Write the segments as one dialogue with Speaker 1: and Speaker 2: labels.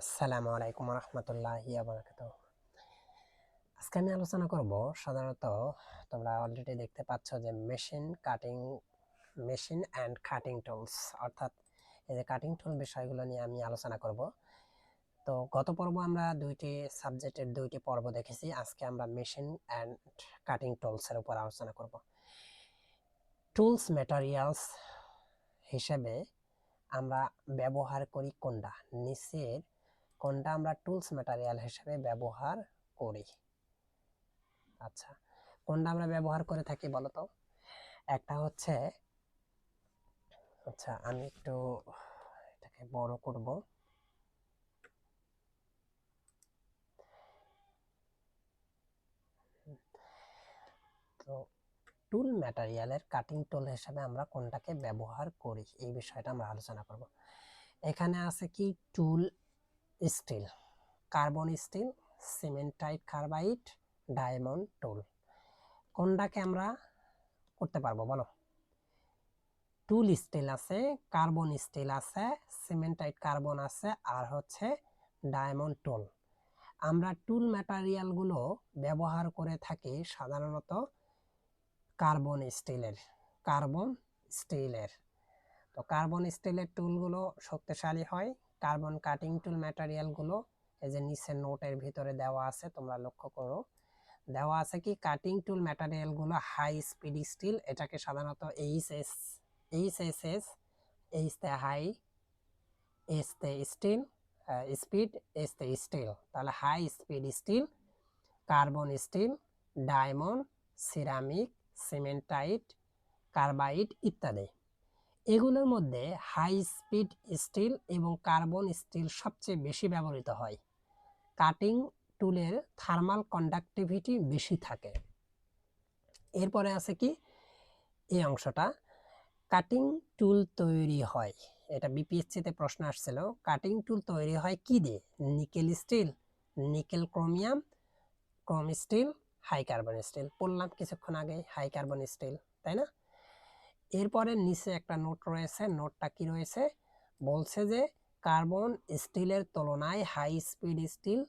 Speaker 1: আসসালামু আলাইকুম রহমতুল্লাহি বারাকাতুহু। আজকে আমি আলোচনা করব সাধারণত তোমরা অলরেডি দেখতে পাচ্ছ যে মেশিন অ্যান্ড কাটিং টুলস, অর্থাৎ এই যে কাটিং টুল বিষয়গুলো নিয়ে আমি আলোচনা করব। তো গত পর্ব আমরা দুইটি সাবজেক্টের দুইটি পর্ব দেখেছি, আজকে আমরা মেশিন অ্যান্ড কাটিং টুলসের উপর আলোচনা করব। টুলস ম্যাটেরিয়ালস হিসেবে আমরা ব্যবহার করি কোনটা, নিচের কোনটা আমরা টুলস ম্যাটেরিয়াল হিসেবে ব্যবহার করি? আচ্ছা, কোনটা আমরা ব্যবহার করে থাকি বলো তো? একটা হচ্ছে, আচ্ছা আমি একটু এটাকে বড় করব। তো টুল ম্যাটেরিয়ালের কাটিং টুল হিসেবে আমরা কোনটাকে ব্যবহার করি এই বিষয়টা আমরা আলোচনা করব। এখানে আছে কি tool steel, carbon steel, cementite carbide, diamond tool. কোনটাকে আমরা করতে পারবো বলো? টুল স্টিল আছে, কার্বন স্টিল আছে, সিমেন্টাইট কার্বন আছে, আর হচ্ছে ডায়মন্ড টুল। আমরা টুল ম্যাটেরিয়ালগুলো ব্যবহার করে থাকি সাধারণত কার্বন স্টিলের। তো কার্বন স্টিলের টুলগুলো শক্তিশালী হয়। কার্বন কাটিং টুল ম্যাটেরিয়ালগুলো এই যে নিচে নোটের ভিতরে দেওয়া আছে, তোমরা লক্ষ্য করো, দেওয়া আছে কি কাটিং টুল ম্যাটেরিয়ালগুলো হাই স্পিড স্টিল, এটাকে সাধারণত এইচএসএস, এইচতে হাই, এসতে স্টিল, স্পিড, এসতে স্টিল, তাহলে high speed steel, carbon steel, diamond, ceramic, cementite carbide ইত্যাদি। এগুলোর মধ্যে হাই স্পিড স্টিল এবং কার্বন স্টিল সবচেয়ে বেশি ব্যবহৃত হয়। কাটিং টুলের থার্মাল কন্ডাক্টিভিটি বেশি থাকে। এরপরে আছে কি এই অংশটা, কাটিং টুল তৈরি হয়, এটা বিপিএসসিতে প্রশ্ন আসছিল, কাটিং টুল তৈরি হয় কি দিয়ে? Nickel steel, nickel chromium, chrome steel, high carbon steel. বললাম কিছুক্ষণ আগে হাই কার্বন স্টিল, তাই না? এরপরে নিচে একটা নোট রয়েছে, নোটটা কি রয়েছে? বলছে যে কার্বন স্টিলের তুলনায় হাই স্পিড স্টিল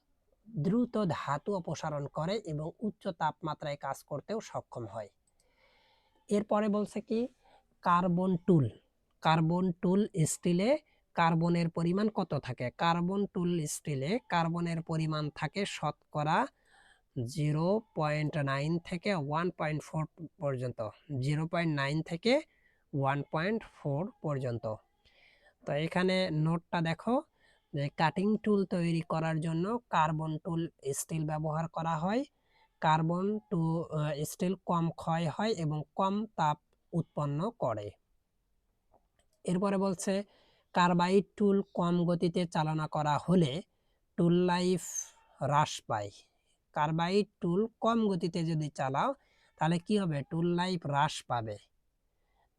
Speaker 1: দ্রুত ধাতু অপসারণ করে এবং উচ্চ তাপমাত্রায় কাজ করতেও সক্ষম হয়। এরপরে বলছে কি কার্বন টুল স্টিলে কার্বনের পরিমাণ কত থাকে? কার্বন টুল স্টিলে কার্বনের পরিমাণ থাকে শতকরা 0.9 থেকে 1.4 পর্যন্ত, 0.9 থেকে 1.4 পর্যন্ত। তো এখানে নোটটা দেখো যে কাটিং টুল তৈরি করার জন্য কার্বন টুল স্টিল ব্যবহার করা হয়। কার্বন টু স্টিল কম ক্ষয় হয় এবং কম তাপ উৎপন্ন করে। এরপরে বলছে কার্বাইড টুল কম গতিতে চালনা করা হলে টুল লাইফ হ্রাস পায়। কার্বাইড টুল কম গতিতে যদি চালাও তাহলে কি হবে? টুল লাইফ হ্রাস পাবে।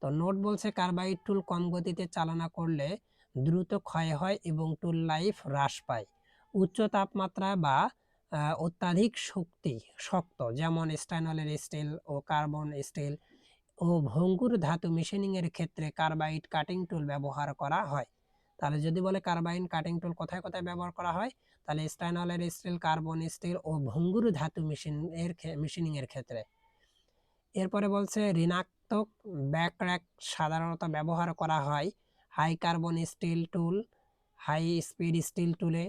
Speaker 1: তো নোট বলছে কার্বাইড টুল কম গতিতে চালনা করলে দ্রুত ক্ষয় হয় এবং টুল লাইফ হ্রাস পায়। উচ্চ তাপমাত্রা বা অত্যাধিক শক্ত যেমন স্টেনলের স্টিল ও কার্বন স্টিল ও ভঙ্গুর ধাতু মেশিনিং এর ক্ষেত্রে কার্বাইড কাটিং টুল ব্যবহার করা হয়। তাহলে যদি বলে কার্বাইড কাটিং টুল কোথায় কোথায় ব্যবহার করা হয়, তাহলে স্টেনলের স্টিল, কার্বন স্টিল ও ভঙ্গুর ধাতু মেশিনিং এর ক্ষেত্রে। এরপরে বলছে ঋণাত্মক ব্যাকর্যাক সাধারণত ব্যবহার করা হয় হাই কার্বন স্টিল টুল, হাই স্পিড স্টিল টুলে,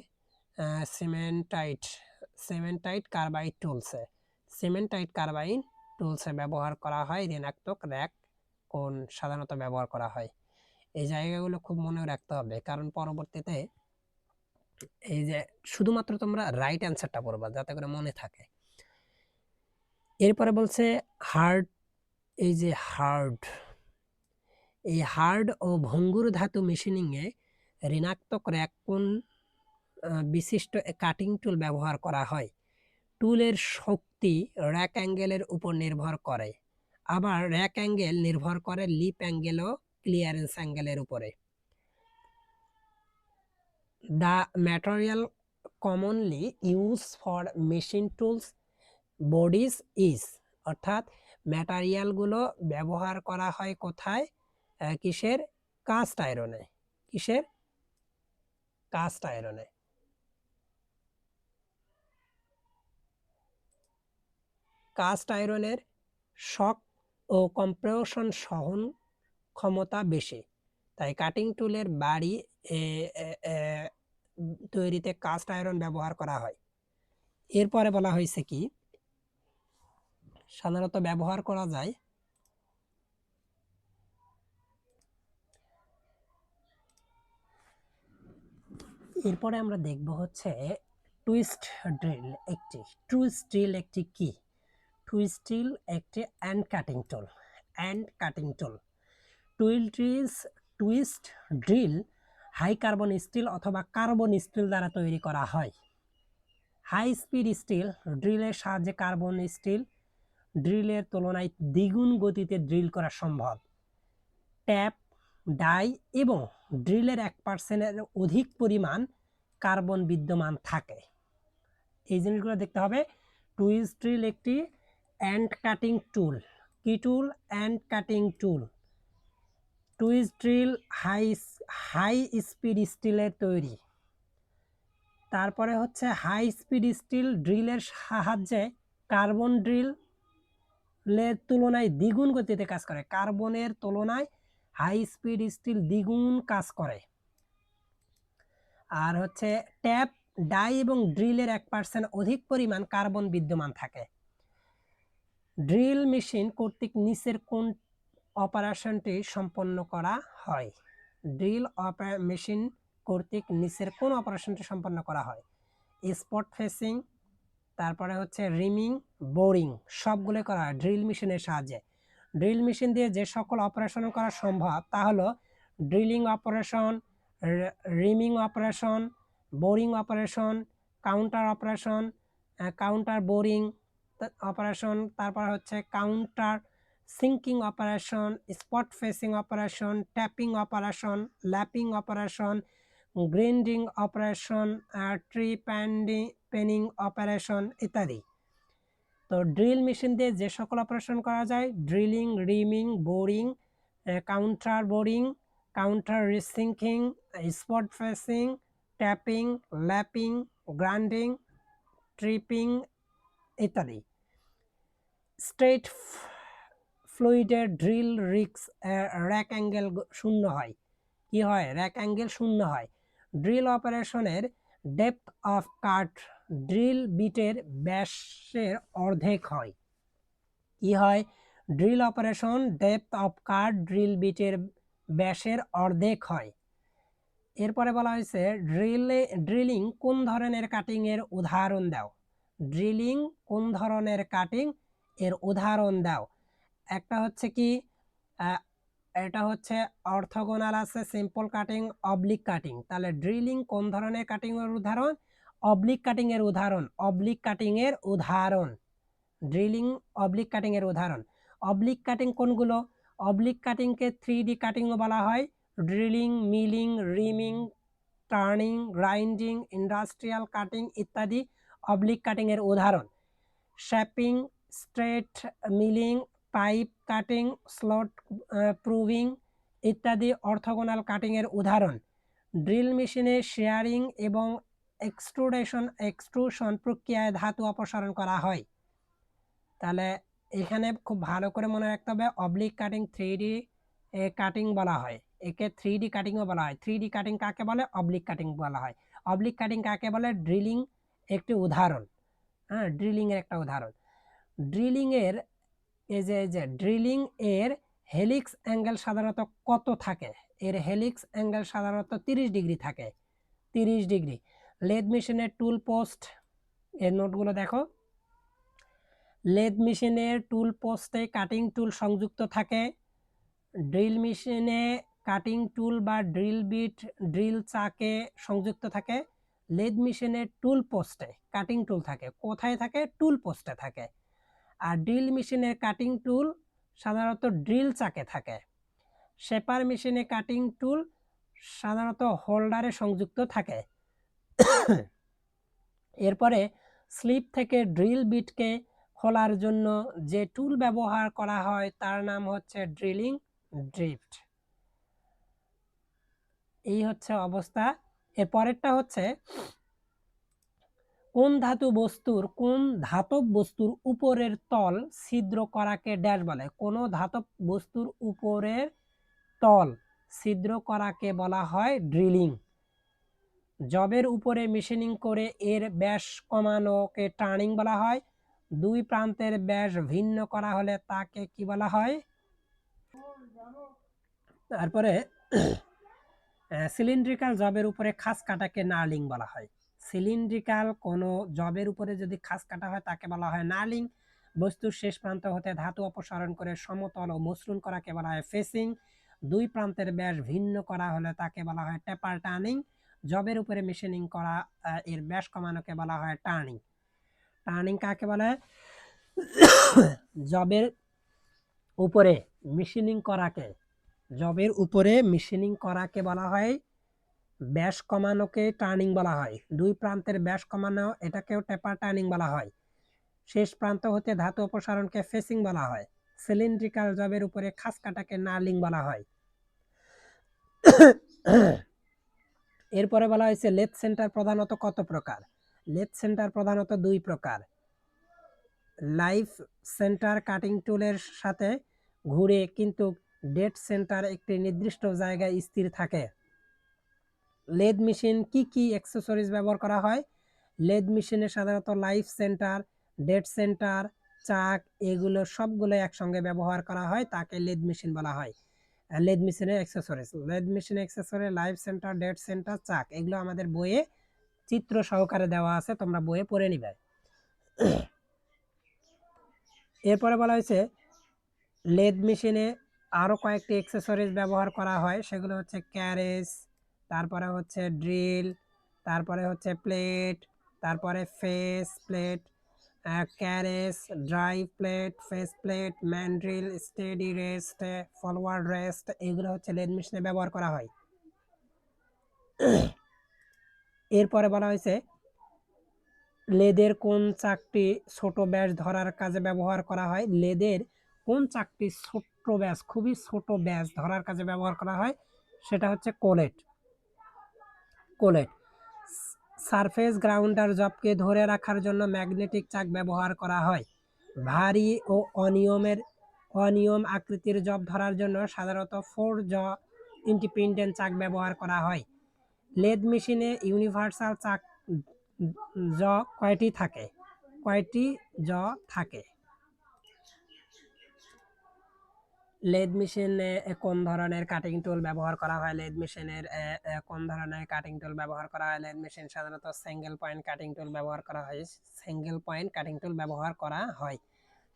Speaker 1: সিমেন্টাইট কার্বাইড টুলসে ব্যবহার করা হয়। ঋণাত্মক র্যাক কোণ সাধারণত ব্যবহার করা হয়। এই জায়গাগুলো খুব মনে রাখতে হবে, কারণ পরবর্তীতে এই যে শুধুমাত্র তোমরা রাইট অ্যান্সারটা পড়বা যাতে করে মনে থাকে। এরপরে বলছে হার্ড ও ভঙ্গুর ধাতু মেশিনিংয়ে ঋণাত্মক র্যাক কোণ বিশিষ্ট কাটিং টুল ব্যবহার করা হয়। টুলের শক্তি র্যাক অ্যাঙ্গেলের উপর নির্ভর করে, আবার র্যাক অ্যাঙ্গেল নির্ভর করে লিপ অ্যাঙ্গেল ও ক্লিয়ারেন্স অ্যাঙ্গেলের উপরে। The material commonly use for machine tools bodies is, অর্থাৎ ম্যাটেরিয়ালগুলো ব্যবহার করা হয় কোথায়? কিসের? কাস্ট আয়রনে। কিসের? কাস্ট আয়রনে। কাস্ট আয়রনের শক ও কম্প্রেশন সহন ক্ষমতা বেশি, তাই কাটিং টুলের বাড়ি তৈরিতে কাস্ট আয়রন ব্যবহার করা হয়। এরপরে বলা হয়েছে কি সাধারণত ব্যবহার করা যায় এরপরে আমরা দেখব হচ্ছে টুইস্ট ড্রিল একটি কি? টুইস্ট ড্রিল একটি and cutting tool. Twist drill high carbon steel অথবা কার্বন স্টিল দ্বারা তৈরি করা হয়। হাই স্পিড স্টিল ড্রিলের সাহায্যে কার্বন স্টিল ড্রিলের তুলনায় দ্বিগুণ গতিতে ড্রিল করা সম্ভব। ট্যাপ, ডাই এবং ড্রিলের 1%-এর অধিক পরিমাণ কার্বন বিদ্যমান থাকে। এই জিনিসগুলো দেখতে হবে। টুইস্ট ড্রিল একটি অ্যান্ড কাটিং টুল। কি tool? End cutting tool. Twist drill high speed স্টিলের তৈরি। তারপরে হচ্ছে হাই স্পিড স্টিল ড্রিলের সাহায্যে কার্বন ড্রিলের তুলনায় দ্বিগুণ গতিতে কাজ করে। কার্বনের তুলনায় হাই স্পিড স্টিল দ্বিগুণ কাজ করে। আর হচ্ছে ট্যাপ, ডাই এবং ড্রিলের 1% অধিক পরিমাণ কার্বন বিদ্যমান থাকে। ড্রিল মেশিন কর্তৃক নিচের কোন অপারেশনটি সম্পন্ন করা হয়? ড্রিল মেশিন কর্তৃক নিচের কোন অপারেশনটি সম্পন্ন করা হয়? স্পট ফেসিং, তারপরে হচ্ছে রিমিং, বোরিং, সবগুলো করা হয় ড্রিল মেশিনের সাহায্যে। ড্রিল মেশিন দিয়ে যে সকল অপারেশন করা সম্ভব তা হলো drilling operation, rhyming operation, boring operation, counter boring operation, তারপর হচ্ছে counter sinking operation, spot facing operation, tapping operation, lapping operation, grinding operation, tree paining operation ইত্যাদি। তো ড্রিল মেশিন দিয়ে যে সকল অপারেশন করা যায় drilling, reaming, boring, counter boring, counter sinking, spot facing, tapping, lapping, grinding, tripping ইত্যাদি। Straight ফ্লুইডের drill rake angle শূন্য হয়। কি হয়? র্যাক অ্যাঙ্গেল শূন্য হয়। ড্রিল অপারেশনের ডেপথ অফ কাট ড্রিল বিটের ব্যাসের অর্ধেক হয়। কি হয়? Drill operation depth of cut drill বিটের ব্যাসের অর্ধেক হয়। এরপরে বলা হয়েছে ড্রিলিং কোন ধরনের কাটিং এর উদাহরণ দাও? ড্রিলিং কোন ধরনের কাটিং এর উদাহরণ দাও? একটা হচ্ছে কি এটা হচ্ছে অর্থোগোনাল আছে, সিম্পল কাটিং, অবলিক কাটিং। তাহলে ড্রিলিং কোন ধরনের কাটিং এর উদাহরণ? অবলিক কাটিং এর উদাহরণ। অবলিক কাটিং এর উদাহরণ। ড্রিলিং অবলিক কাটিং এর উদাহরণ। অবলিক কাটিং কোনগুলো? অবলিক কাটিংকে 3D কাটিংও বলা হয়। Drilling, milling, rhyming, turning, grinding, industrial cutting ইত্যাদি অবলিক কাটিং এর উদাহরণ। Shaping, straight milling, pipe cutting, slot proving ইত্যাদি অর্থোগোনাল কাটিং এর উদাহরণ। ড্রিল মেশিনে শেয়ারিং এবং এক্সট্রুশন প্রক্রিয়ায় ধাতু অপসারণ করা হয়। তাহলে এখানে খুব ভালো করে মনে রাখতে হবে অবলিক কাটিং 3D কাটিং বলা হয়। একে 3D কাটিংও বলা হয়। 3D কাটিং কাকে বলে? অবলিক কাটিং বলা হয়। অবলিক কাটিং কাকে বলে? ড্রিলিং একটি উদাহরণ। হ্যাঁ, ড্রিলিং এর একটা উদাহরণ। ড্রিলিং এর ড্রিলিং এর হেলিক্স অ্যাঙ্গেল সাধারণত কত থাকে? এর হেলিক্স অ্যাঙ্গেল সাধারণত 30 ডিগ্রি থাকে। 30 ডিগ্রি। লেদ মেশিনের টুল পোস্ট এর নোটগুলো দেখো। লেদ মেশিনের টুল পোস্টে কাটিং টুল সংযুক্ত থাকে। ড্রিল মেশিনে কাটিং টুল বা ড্রিল বিট ড্রিল চাকে সংযুক্ত থাকে। লেদ মেশিনের টুল পোস্টে কাটিং টুল থাকে। কোথায় থাকে? টুল পোস্টে থাকে। আর ড্রিল মেশিনের কাটিং টুল সাধারণত ড্রিল চাকে থাকে। শেপার মেশিনে কাটিং টুল সাধারণত হোল্ডারে সংযুক্ত থাকে। এরপরে স্লিপ থেকে ড্রিল বিটকে খোলার জন্য যে টুল ব্যবহার করা হয় তার নাম হচ্ছে ড্রিলিং ড্রিফট। এই হচ্ছে অবস্থা। এর পরেরটা হচ্ছে কোন ধাতব বস্তুর উপরের তল ছিদ্র করাকে ড্যাশ বলে? কোন ধাতব বস্তুর উপরের তল ছিদ্র করাকে বলা হয় ড্রিলিং। জবের উপরে মেশিনিং করে এর ব্যাস কমানোকে টার্নিং বলা হয়। দুই প্রান্তের ব্যাস ভিন্ন করা হলে তাকে কি বলা হয়? তারপরে সিলিন্ড্রিক্যাল জবের উপরে খাস কাটাকে নার্লিং বলা হয়। সিলিন্ড্রিক্যাল কোনো জবের উপরে যদি খাস কাটা হয় তাকে বলা হয় নার্লিং। বস্তুর শেষ প্রান্ত হতে ধাতু অপসারণ করে সমতল ও মসৃণ করাকে বলা হয় ফেসিং। দুই প্রান্তের ব্যাস ভিন্ন করা হলে তাকে বলা হয় টেপার টার্নিং। জবের উপরে মেশিনিং করা এর ব্যাস কমানোকে বলা হয় টার্নিং। টার্নিং কাকে বলে? জবের উপরে মেশিনিং করাকে বলা হয় ব্যাস কমানোকে টার্নিং বলা হয়। দুই প্রান্তের ব্যাস কমানো এটাকেও টেপার টার্নিং বলা হয়। শেষ প্রান্ত হতে ধাতু অপসারণকে ফেসিং বলা হয়। সিলিন্ড্রিক্যাল জবের উপরে খাস কাটাকে নার্লিং বলা হয়। এরপরে বলা হয়েছে লেথ সেন্টার প্রধানত কত প্রকার? লেথ সেন্টার প্রধানত দুই প্রকার। লাইভ সেন্টার কাটিং টুলের সাথে ঘুরে কিন্তু ডেড সেন্টার একটি নির্দিষ্ট জায়গায় স্থির থাকে। লেদ মেশিন কি কি অ্যাক্সেসরিজ ব্যবহার করা হয়? লেদ মেশিনে সাধারণত লাইভ সেন্টার, ডেড সেন্টার, চাক এগুলো সবগুলো একসঙ্গে ব্যবহার করা হয়, তাকে লেদ মেশিন বলা হয়। লেদ মেশিনের accessory live centre, dead centre, চাক এগুলো আমাদের বইয়ে চিত্র সহকারে দেওয়া আছে, তোমরা বইয়ে পড়ে নিবে। এরপরে বলা হয়েছে লেদ মেশিনে আরও কয়েকটি অ্যাক্সেসরিজ ব্যবহার করা হয়, সেগুলো হচ্ছে ক্যারেজ, তারপরে হচ্ছে ড্রিল, তারপরে হচ্ছে প্লেট, তারপরে face plate, carriage, drive plate, face plate, mandrel, steady rest, forward rest এগুলো হচ্ছে লেদ মেশিনে ব্যবহার করা হয়। এরপরে বলা হয়েছে লেদের কোন চাকটি ছোট ব্যাস ধরার কাজে ব্যবহার করা হয়? লেদের কোন চাকটি ছোট্ট ব্যাস, খুবই ছোট ব্যাস ধরার কাজে ব্যবহার করা হয়? সেটা হচ্ছে কোলেট। সারফেস গ্রাউন্ডার জবকে ধরে রাখার জন্য ম্যাগনেটিক চাক ব্যবহার করা হয়। ভারী ও অনিয়ম আকৃতির জব ধরার জন্য সাধারণত 4 জ ইন্ডিপেন্ডেন্ট চাক ব্যবহার করা হয়। লেদ মেশিনে ইউনিভার্সাল চাক জ কয়টি থাকে? লেদ মেশিনে কোন ধরনের কাটিং টুল ব্যবহার করা হয়? লেদ মেশিনের কোন ধরনের কাটিং টুল ব্যবহার করা হয়? লেদ মেশিন সাধারণত সিঙ্গেল পয়েন্ট কাটিং টুল ব্যবহার করা হয়।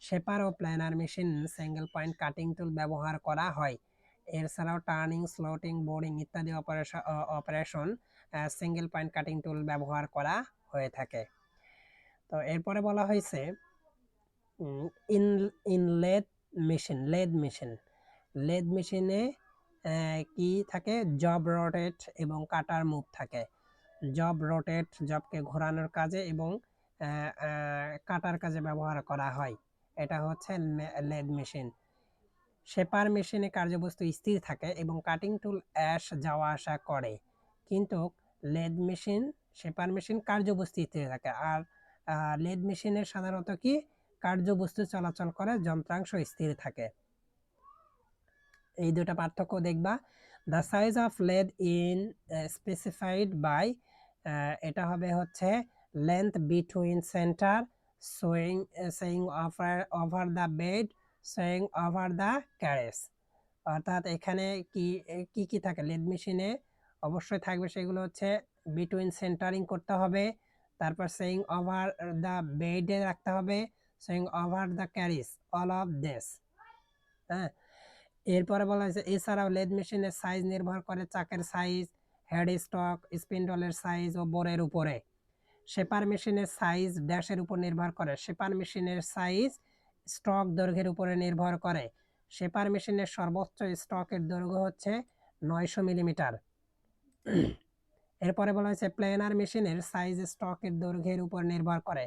Speaker 1: শেপার ও planer machine single point cutting tool ব্যবহার করা হয়। এছাড়াও টার্নিং, স্লটিং, বোর্ডিং ইত্যাদি operation single point cutting tool ব্যবহার করা হয়ে থাকে। তো এরপরে বলা হয়েছে লেদ মেশিনে কি থাকে? জব রোটেট এবং কাটার মুভ থাকে। জব রোটেট জবকে ঘোরানোর কাজে এবং কাটার কাজে ব্যবহার করা হয়। এটা হচ্ছে লেদ মেশিন। শেপার মেশিনে কার্যবস্তু স্থির থাকে এবং কাটিং টুল যাওয়া আসা করে, কিন্তু শেপার মেশিন কার্যবস্তু স্থির থাকে। আর লেদ মেশিনের সাধারণত কি কার্যবস্তু চলাচল করে, যন্ত্রাংশ স্থির থাকে। এই দুটো পার্থক্য দেখবা। The size of lathe in specified by, এটা হবে হচ্ছে length between centre, swing over the bed, swing over the carriage. অর্থাৎ এখানে কি থাকে? লেদ মেশিনে অবশ্যই থাকবে, সেগুলো হচ্ছে বিটুইন সেন্টারিং করতে হবে, তারপর সেইং ওভার দ্য বেডে রাখতে হবে, saying over the carriage, all of this. হ্যাঁ, এরপরে বলা হয়েছে এছাড়াও লেদ মেশিনের সাইজ নির্ভর করে চাকের সাইজ, হেড স্টক, স্পিন্ডলের সাইজ ও বোরের উপরে। শেপার মেশিনের সাইজ ড্যাশের উপর নির্ভর করে। শেপার মেশিনের সাইজ স্টক দৈর্ঘ্যের উপরে নির্ভর করে। শেপার মেশিনের সর্বোচ্চ স্টকের দৈর্ঘ্য হচ্ছে 900 মিলিমিটার। এরপরে বলা হয়েছে প্লেনার মেশিনের সাইজ স্টকের দৈর্ঘ্যের উপর নির্ভর করে।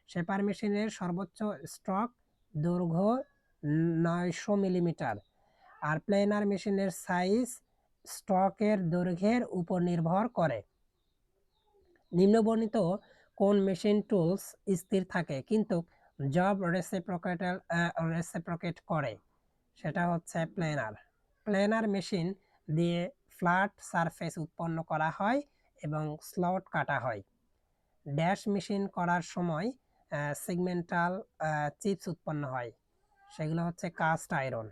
Speaker 1: শেপার মেশিনের সর্বোচ্চ স্টক দৈর্ঘ্য 900 মিলিমিটার, আর প্লেনার মেশিনের সাইজ স্টকের দৈর্ঘ্যের উপর নির্ভর করে। নিম্নবর্ণিত কোন মেশিন টুলস স্থির থাকে কিন্তু জব রেসিপ্রোকেট করে, সেটা হচ্ছে প্লেনার। প্লেনার মেশিন দিয়ে ফ্ল্যাট সারফেস উৎপন্ন করা হয় এবং স্লট কাটা হয়। ড্যাশ মেশিন করার সময় সেগমেন্টাল চিপস উৎপন্ন হয়, সেগুলো হচ্ছে কাস্ট আয়রন।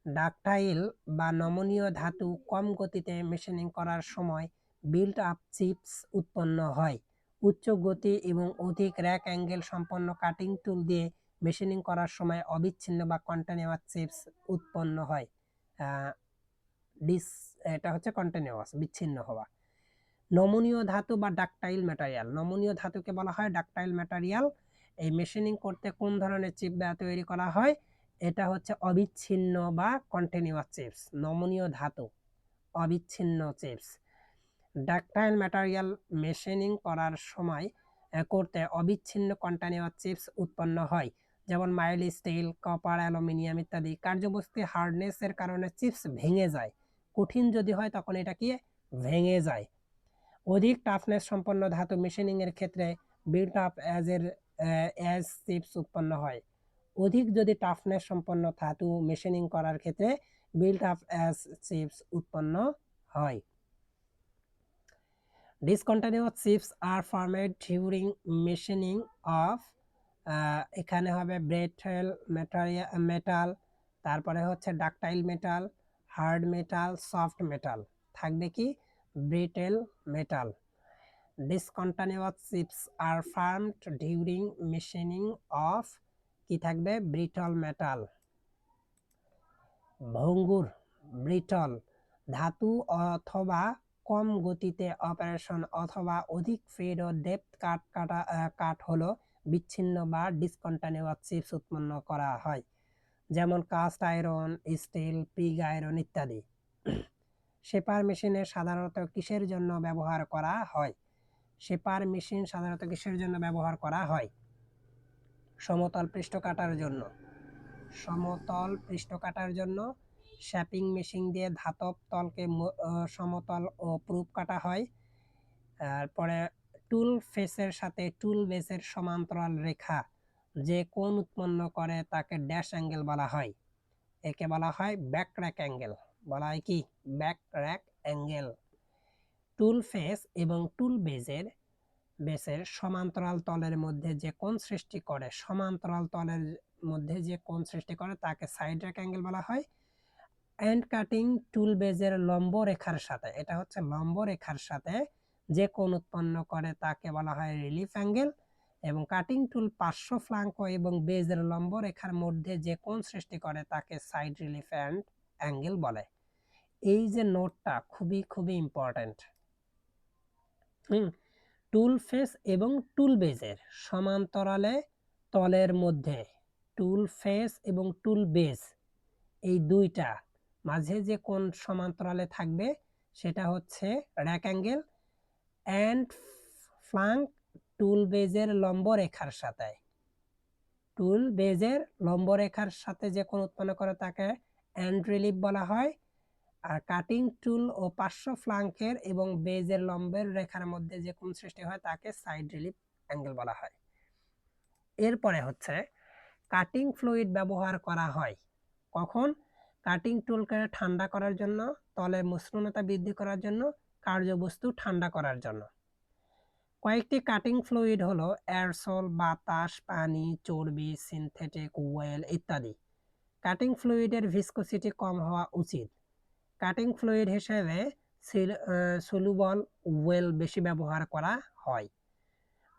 Speaker 1: ডাকটাইল বা নমনীয় ধাতু কম গতিতে মেশিনিং করার সময় বিল্ট আপ চিপস উৎপন্ন হয়। উচ্চ গতি এবং অধিক র্যাক অ্যাঙ্গেল সম্পন্ন কাটিং টুল দিয়ে মেশিনিং করার সময় অবিচ্ছিন্ন বা কন্টিনিউয়াস চিপস উৎপন্ন হয়। এটা হচ্ছে কন্টিনিউয়াস, বিচ্ছিন্ন হওয়া। নমনীয় ধাতু বা ডাকটাইল ম্যাটেরিয়াল, নমনীয় ধাতুকে বলা হয় ডাকটাইল ম্যাটেরিয়াল। এই মেশিনিং করতে কোন ধরনের চিপ তৈরি করা হয়? এটা হচ্ছে অবিচ্ছিন্ন বা কন্টিনিউয়াস চিপস। নমনীয় ধাতু, অবিচ্ছিন্ন চিপস। ডাকটাইল ম্যাটেরিয়াল মেশিনিং করার সময় করতে অবিচ্ছিন্ন কন্টিনিউয়াস চিপস উৎপন্ন হয়, যেমন মাইল্ড স্টিল, কপার, অ্যালুমিনিয়াম ইত্যাদি। কার্যবস্তু হার্ডনেসের কারণে চিপস ভেঙে যায়। কঠিন যদি হয় তখন এটা কি ভেঙে যায়। অধিক টাফনেস সম্পন্ন ধাতু মেশিনিং এর ক্ষেত্রে বিল্ট আপ অ্যাজ চিপস উৎপন্ন হয়। অধিক যদি টাফনেস সম্পন্ন ধাতু মেশিনিং করার ক্ষেত্রে বিল্ট আপ অ্যাজ চিপস উৎপন্ন হয়। Discontinuous chips are formed during machining of, এখানে হবে ব্রেটেল মেটাল, তারপরে হচ্ছে ductile metal, hard metal, soft metal, থাকবে কি brittle metal. Discontinuous chips are formed during machining of, কি থাকবে ব্রিটল মেটাল। ভঙ্গুর, ব্রিটল ধাতু অথবা কম গতিতে অপারেশন অথবা অধিক ফিড ও ডেপথ কাট হলো বিচ্ছিন্ন বা ডিসকন্টিনিউয়াস চিপস উৎপন্ন করা হয়, যেমন cast iron, steel, pig iron ইত্যাদি। শেপার মেশিনে সাধারণত কিসের জন্য ব্যবহার করা হয়? শেপার মেশিন সাধারণত কিসের জন্য ব্যবহার করা হয়? সমতল পৃষ্ঠ কাটার জন্য। সমতল পৃষ্ঠ কাটার জন্য শেপিং মেশিন দিয়ে ধাতব তলকে সমতল ও প্রুফ কাটা হয়। তারপরে টুল ফেসের সাথে টুল বেসের সমান্তরাল রেখা যে কোণ উৎপন্ন করে তাকে ড্যাশ অ্যাঙ্গেল বলা হয়। একে বলা হয় ব্যাক র্যাক অ্যাঙ্গেল, বলা হয় কি ব্যাক র্যাক অ্যাঙ্গেল। টুল ফেস এবং টুল বেসের সমান্তরাল তলের মধ্যে যে কোণ সৃষ্টি করে, সমান্তরাল তলের মধ্যে যে কোণ সৃষ্টি করে তাকে সাইড র্যাক অ্যাঙ্গেল বলা হয়। এন্ড কাটিং টুল বেজের লম্ব রেখার সাথে, এটা হচ্ছে লম্ব রেখার সাথে যে কোণ উৎপন্ন করে তাকে বলা হয় রিলিফ অ্যাঙ্গেল। এবং কাটিং টুল পার্শ্ব ফ্ল্যাঙ্ক এবং বেজের লম্ব রেখার মধ্যে যে কোণ সৃষ্টি করে তাকে সাইড রিলিফ অ্যাঙ্গেল বলে। এই যে নোটটা খুবই খুবই ইম্পর্টেন্ট। টুল ফেস এবং টুল বেজের সমান্তরালে তলের মধ্যে, টুল ফেস এবং টুল বেজ এই দুইটা মাঝে যে কোণ সমান্তরালে থাকবে সেটা হচ্ছে র্যাক অ্যাঙ্গেল। এন্ড ফ্ল্যাঙ্ক টুল বেজের লম্ব রেখার সাথে, টুল বেজের লম্ব রেখার সাথে যে কোণ উৎপন্ন করে তাকে এন্ড রিলিফ বলা হয়। আর কাটিং টুল ও পার্শ্ব ফ্ল্যাঙ্কের এবং বেজের লম্বের রেখার মধ্যে যে কোণ সৃষ্টি হয় তাকে সাইড রিলিফ অ্যাঙ্গেল বলা হয়। এরপরে হচ্ছে কাটিং ফ্লুইড ব্যবহার করা হয় কখন? কাটিং টুলকে ঠান্ডা করার জন্য, তলের মসৃণতা বৃদ্ধি করার জন্য, কার্যবস্তু ঠান্ডা করার জন্য। কয়েকটি কাটিং ফ্লুইড হলো এয়ারসল, বাতাস, পানি, চর্বি, সিনথেটিক ওয়েল ইত্যাদি। কাটিং ফ্লুইডের ভিসকোসিটি কম হওয়া উচিত। কাটিং ফ্লুইড হিসেবে সলুবল ওয়েল বেশি ব্যবহার করা হয়।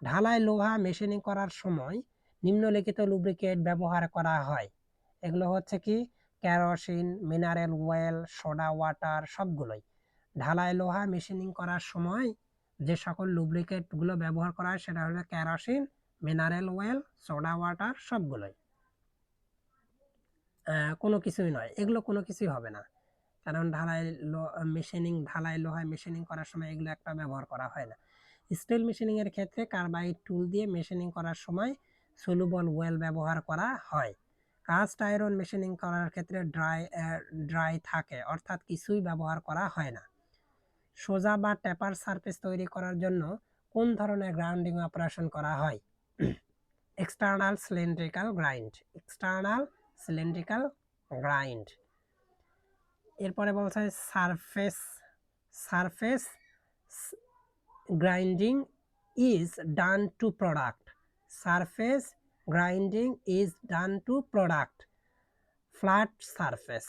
Speaker 1: ঢালাই লোহা মেশিনিং করার সময় নিম্নলিখিত লুব্রিকেট ব্যবহার করা হয়। এগুলো হচ্ছে কি kerosene, mineral well, soda water, সবগুলোই। ঢালাই লোহা মেশিনিং করার সময় যে সকল লুব্রিকেটগুলো ব্যবহার করা হয় সেটা হলো kerosene, mineral well, soda water, সবগুলোই। কোনো কিছুই নয়, এগুলো কোনো কিছুই হবে না, কারণ ঢালাই লোহা মেশিনিং করার সময় এগুলো একটা ব্যবহার করা হয় না। স্টিল মেশিনিং এর ক্ষেত্রে কার্বাইড টুল দিয়ে মেশিনিং করার সময় সলুবল ওয়েল ব্যবহার করা হয়। কাস্ট আয়রন মেশিনিং করার ক্ষেত্রে ড্রাই থাকে, অর্থাৎ কিছুই ব্যবহার করা হয় না। সোজা বা ট্যাপার সারফেস তৈরি করার জন্য কোন ধরনের গ্রাইন্ডিং অপারেশন করা হয়? External cylindrical grind, external cylindrical grind. এরপরে বলছে surface, surface grinding is done to product, surface grinding is done to product flat surface.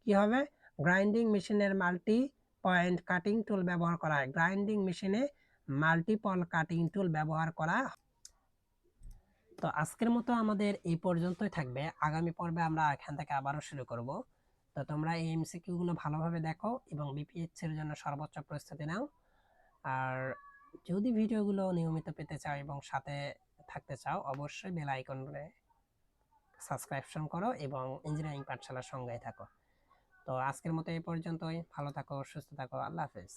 Speaker 1: কি হবে? গ্রাইন্ডিং মেশিনের মাল্টি পয়েন্ট কাটিং টুল ব্যবহার করা হয়, গ্রাইন্ডিং মেশিনে মাল্টিপল কাটিং টুল ব্যবহার করা। তো আজকের মতো আমাদের এই পর্যন্তই থাকবে, আগামী পর্বে আমরা এখান থেকে আবারও শুরু করব। তো তোমরা এই এমসিকিউ গুলো ভালোভাবে দেখো এবং বিপিএসসি এর জন্য সর্বোচ্চ প্রস্তুতি নাও। আর যদি ভিডিওগুলো নিয়মিত পেতে চাও এবং সাথে থাকতে চাও, অবশ্যই বেল আইকনে সাবস্ক্রিপশন করো এবং ইঞ্জিনিয়ারিং পাঠশালার সঙ্গেই থাকো। তো আজকের মতো এই পর্যন্তই, ভালো থাকো, সুস্থ থাকো, আল্লাহ হাফেজ।